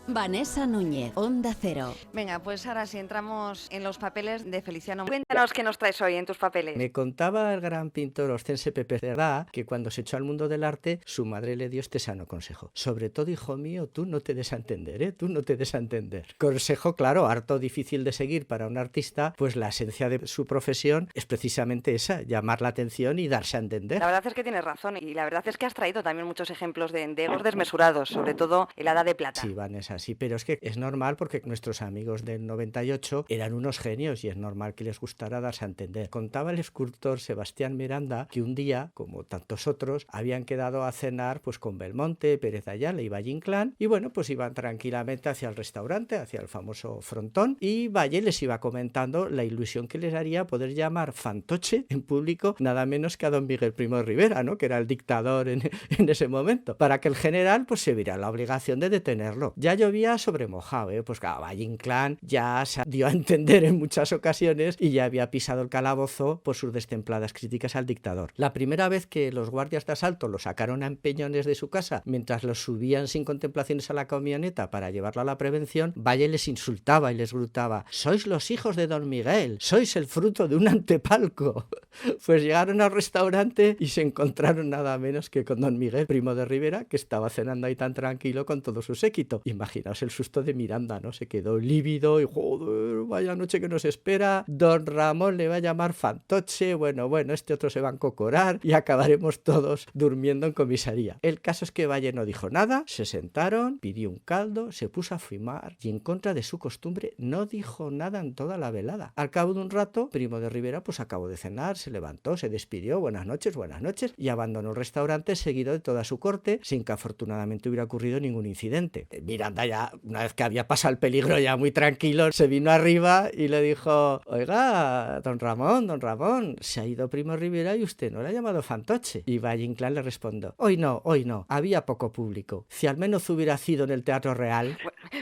Vanessa Núñez, Onda Cero. Venga, pues ahora sí entramos en los papeles de Feliciano. Cuéntanos qué nos traes hoy en tus papeles. Me contaba el gran pintor oscense Pepe Cerdá que cuando se echó al mundo del arte, su madre le dio este sano consejo. Sobre todo, hijo mío, tú no te des a entender, ¿eh? Tú no te des a entender. Consejo, claro, harto difícil de seguir para un artista, pues la esencia de su profesión es precisamente esa, llamar la atención y darse a entender. La verdad es que tienes razón y la verdad es que has traído también muchos ejemplos de egos desmesurados, sobre todo el Hada de Plata. Sí, Vanessa, sí, pero es que es normal porque nuestros amigos del 98 eran unos genios y es normal que les gustara darse a entender. Contaba el escultor Sebastián Miranda que un día, como tantos otros, habían quedado a cenar pues con Belmonte, Pérez Ayala y Valle Inclán y bueno, pues iban tranquilamente hacia el restaurante, hacia el famoso frontón y Valle les iba comentando la ilusión que les haría poder llamar fantoche en público nada menos que a don Miguel Primo de Rivera, ¿no? Que era el dictador en ese momento, para que el general pues se viera la obligación de detenerlo. Ya llovía sobre mojado, pues claro, Valle Inclán ya se dio a entender en muchas ocasiones y ya había pisado el calabozo por sus destempladas críticas al dictador. La primera vez que los guardias de asalto lo sacaron a empeñones de su casa mientras los subían sin contemplaciones a la camioneta para llevarlo a la prevención, Valle les insultaba y les gritaba: «Sois los hijos de don Miguel, sois el fruto de un antepalco». Pues llegaron al restaurante y se encontraron nada menos que con don Miguel Primo de Rivera, que estaba cenando ahí tan tranquilo con todo su séquito. Imaginaos el susto de Miranda, ¿no? Se quedó lívido y joder, vaya noche que nos espera. Don Ramón le va a llamar fantoche, bueno, este otro se va a encocorar y acabaremos todos durmiendo en comisaría. El caso es que Valle no dijo nada, se sentaron, pidió un caldo, se puso a fumar y en contra de su costumbre no dijo nada en toda la velada. Al cabo de un rato, Primo de Rivera pues acabó de cenar, se levantó, se despidió, buenas noches, y abandonó el restaurante seguido de toda su corte sin que afortunadamente hubiera ocurrido ningún incidente. Miranda ya, una vez que había pasado el peligro ya muy tranquilo, se vino arriba y le dijo: «Oiga, don Ramón, se ha ido Primo Rivera y usted no le ha llamado fantoche». Y Valle Inclán le respondió: hoy no, había poco público. Si al menos hubiera sido en el Teatro Real».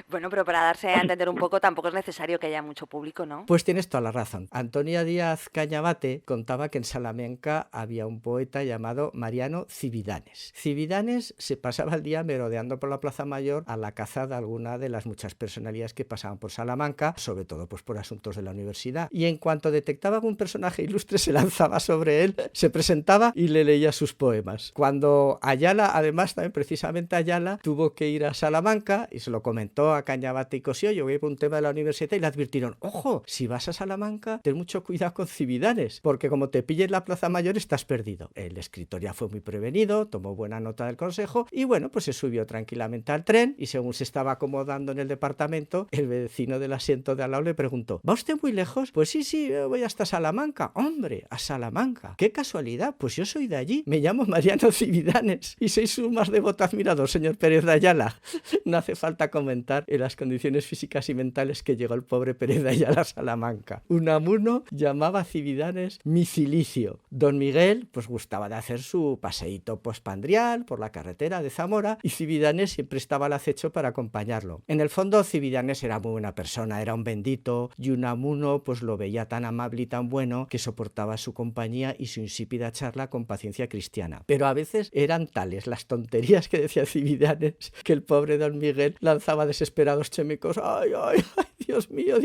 Bueno, pero para darse a entender un poco tampoco es necesario que haya mucho público, ¿no? Pues tienes toda la razón. Antonia Díaz Cañabate contaba que en Salamanca había un poeta llamado Mariano Cividanes. Cividanes se pasaba el día merodeando por la Plaza Mayor a la caza de alguna de las muchas personalidades que pasaban por Salamanca, sobre todo pues por asuntos de la universidad. Y en cuanto detectaba algún personaje ilustre se lanzaba sobre él, se presentaba y le leía sus poemas. Cuando Ayala, además también precisamente Ayala, tuvo que ir a Salamanca y se lo comentó a Cañabate y Cosío, yo voy por un tema de la universidad y le advirtieron: ojo, si vas a Salamanca, ten mucho cuidado con Cividanes, porque como te pille en la Plaza Mayor estás perdido. El escritor ya fue muy prevenido, tomó buena nota del consejo y bueno, pues se subió tranquilamente al tren y según se estaba acomodando en el departamento, el vecino del asiento de al lado le preguntó: ¿va usted muy lejos? Pues sí, voy hasta Salamanca. Hombre, a Salamanca. Qué casualidad, pues yo soy de allí. Me llamo Mariano Cividanes y soy su más devoto admirador, señor Pérez de Ayala. No hace falta comentar en las condiciones físicas y mentales que llegó el pobre Pérez de Ayala a Salamanca. Unamuno llamaba a Cividanes mi cilicio. Don Miguel pues gustaba de hacer su paseíto postpandrial por la carretera de Zamora y Cividanes siempre estaba al acecho para acompañarlo. En el fondo Cividanes era muy buena persona, era un bendito y Unamuno pues lo veía tan amable y tan bueno que soportaba su compañía y su insípida charla con paciencia cristiana. Pero a veces eran tales las tonterías que decía Cividanes que el pobre don Miguel lanzaba desesperados chemicos: ay, Dios mío,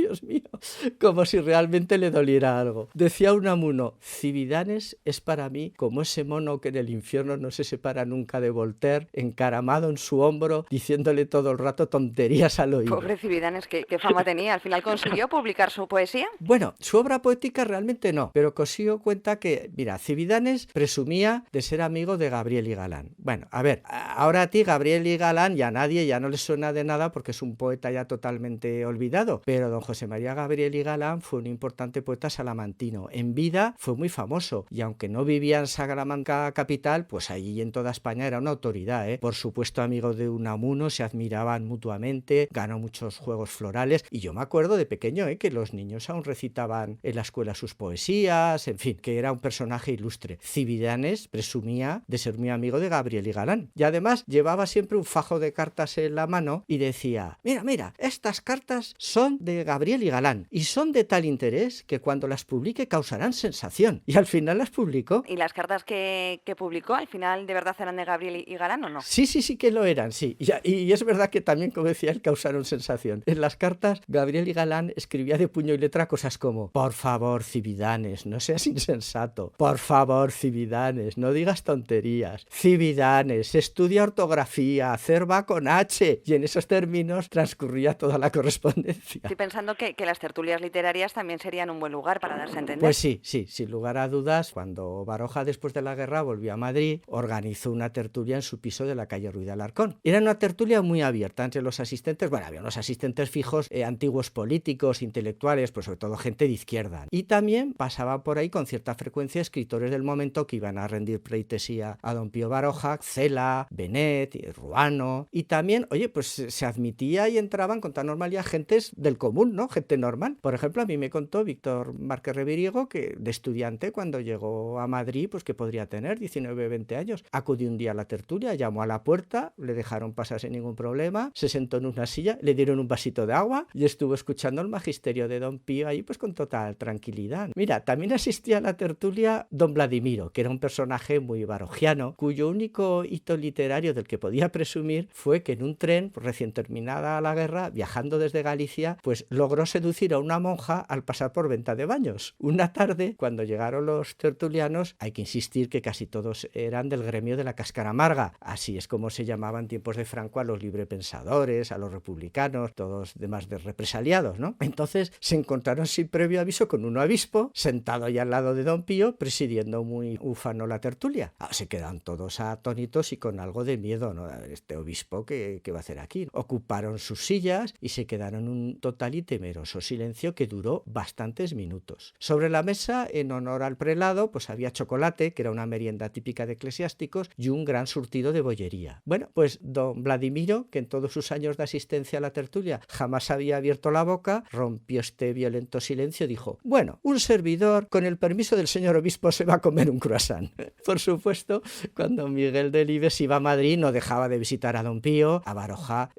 como si realmente le doliera algo. Decía Unamuno: Cividanes es para mí como ese mono que en el infierno no se separa nunca de Voltaire, encaramado en su hombro, diciéndole todo el rato tonterías al oído. Pobre Cividanes, ¿qué fama tenía? ¿Al final consiguió publicar su poesía? Bueno, su obra poética realmente no, pero Cosío cuenta que, mira, Cividanes presumía de ser amigo de Gabriel y Galán. Bueno, a ver, ahora a ti Gabriel y Galán ya nadie ya no les suena de nada porque es un poeta ya totalmente olvidado, pero don José María Gabriel y Galán fue un importante poeta salamantino. En vida fue muy famoso y aunque no vivía en Salamanca capital, pues allí en toda España era una autoridad, ¿eh? Por supuesto amigo de Unamuno, se admiraban mutuamente, ganó muchos juegos florales y yo me acuerdo de pequeño que los niños aún recitaban en la escuela sus poesías, en fin, que era un personaje ilustre. Cividanes presumía de ser muy amigo de Gabriel y Galán y además llevaba siempre un fajo de cartas en la mano y decía: mira, estas cartas son son de Gabriel y Galán y son de tal interés que cuando las publique causarán sensación. Y al final las publicó. ¿Y las cartas que publicó al final de verdad eran de Gabriel y Galán o no? Sí que lo eran, sí. Y es verdad que también, como decía él, causaron sensación. En las cartas, Gabriel y Galán escribía de puño y letra cosas como: por favor, Cividanes, no seas insensato. Por favor, Cividanes, no digas tonterías. Cividanes, estudia ortografía, hacer va con H. Y en esos términos transcurría toda la correspondencia. Estoy pensando que las tertulias literarias también serían un buen lugar para darse a entender. Pues sí, sin lugar a dudas, cuando Baroja después de la guerra volvió a Madrid, organizó una tertulia en su piso de la calle Ruiz de Alarcón. Era una tertulia muy abierta entre los asistentes. Bueno, había unos asistentes fijos, antiguos políticos, intelectuales, pues sobre todo gente de izquierda. Y también pasaba por ahí con cierta frecuencia escritores del momento que iban a rendir pleitesía a don Pío Baroja, Cela, Benet, Ruano. Y también, oye, pues se admitía y entraban con toda normalidad gentes del común, ¿no? Gente normal. Por ejemplo, a mí me contó Víctor Márquez Reviriego que de estudiante, cuando llegó a Madrid, pues que podría tener 19, 20 años, acudió un día a la tertulia, llamó a la puerta, le dejaron pasar sin ningún problema, se sentó en una silla, le dieron un vasito de agua y estuvo escuchando el magisterio de don Pío ahí pues con total tranquilidad. Mira, también asistía a la tertulia don Vladimiro, que era un personaje muy barojiano, cuyo único hito literario del que podía presumir fue que en un tren, recién terminada la guerra, viajando desde Galicia, pues logró seducir a una monja al pasar por Venta de Baños. Una tarde, cuando llegaron los tertulianos, hay que insistir que casi todos eran del gremio de la cáscara amarga, así es como se llamaban en tiempos de Franco a los librepensadores, a los republicanos, todos demás de represaliados, ¿no? Entonces se encontraron sin previo aviso con un obispo sentado ahí al lado de don Pío, presidiendo muy ufano la tertulia. Se quedan todos atónitos y con algo de miedo, ¿no? A ver, este obispo, ¿qué va a hacer aquí? Ocuparon sus sillas y se quedaron en un total y temeroso silencio que duró bastantes minutos. Sobre la mesa, en honor al prelado, pues había chocolate, que era una merienda típica de eclesiásticos, y un gran surtido de bollería. Bueno, pues don Vladimiro, que en todos sus años de asistencia a la tertulia jamás había abierto la boca, rompió este violento silencio y dijo: bueno, un servidor, con el permiso del señor obispo, se va a comer un croissant. Por supuesto, cuando Miguel Delibes iba a Madrid no dejaba de visitar a don Pío. A Baroja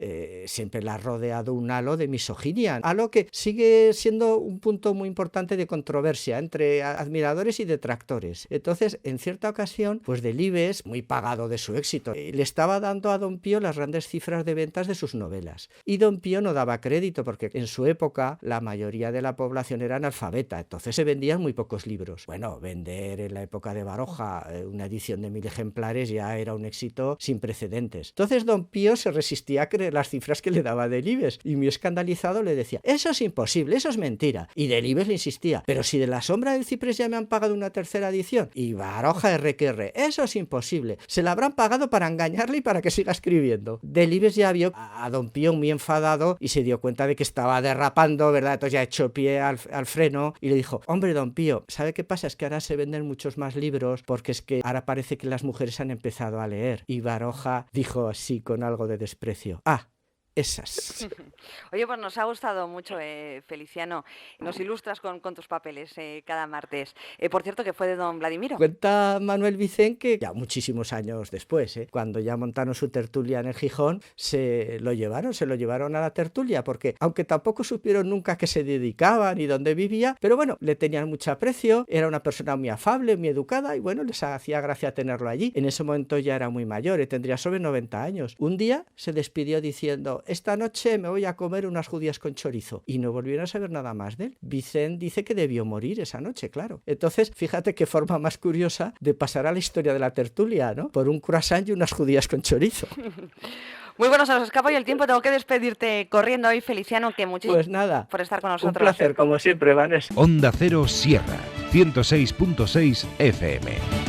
siempre le ha rodeado un halo de misoginia, halo que sigue siendo un punto muy importante de controversia entre admiradores y detractores. Entonces, en cierta ocasión, pues Delibes, muy pagado de su éxito, le estaba dando a don Pío las grandes cifras de ventas de sus novelas. Y don Pío no daba crédito porque en su época la mayoría de la población era analfabeta, entonces se vendían muy pocos libros. Bueno, vender en la época de Baroja una edición de 1000 ejemplares ya era un éxito sin precedentes. Entonces don Pío se resistía a creer las cifras que le daba Delibes y muy escandalizado le decía: eso es imposible, eso es mentira. Y Delibes le insistía: pero si de La sombra del ciprés ya me han pagado una tercera edición. Y Baroja R, eso es imposible, se la habrán pagado para engañarle y para que siga escribiendo. Delibes ya vio a don Pío muy enfadado y se dio cuenta de que estaba derrapando, ¿verdad? Entonces ya echó pie al freno y le dijo: hombre, don Pío, ¿sabe qué pasa? Es que ahora se venden muchos más libros porque es que ahora parece que las mujeres han empezado a leer. Y Baroja dijo así con algo de desprecio: esas. Oye, pues nos ha gustado mucho, Feliciano. Nos ilustras con tus papeles cada martes. Por cierto, que fue de don Vladimiro. Cuenta Manuel Vicén que ya muchísimos años después, cuando ya montaron su tertulia en el Gijón, se lo llevaron a la tertulia, porque aunque tampoco supieron nunca a qué se dedicaba ni dónde vivía, pero bueno, le tenían mucho aprecio, era una persona muy afable, muy educada y bueno, les hacía gracia tenerlo allí. En ese momento ya era muy mayor, tendría sobre 90 años. Un día se despidió diciendo: esta noche me voy a comer unas judías con chorizo. Y no volvieron a saber nada más de él. Vicén dice que debió morir esa noche, claro. Entonces, fíjate qué forma más curiosa de pasar a la historia de la tertulia, ¿no? Por un croissant y unas judías con chorizo. Muy bueno, se nos escapa hoy el tiempo. Tengo que despedirte corriendo hoy, Feliciano, que muchísimas pues nada, por estar con nosotros. Un placer, como siempre, Vanessa. Onda Cero Sierra, 106.6 FM.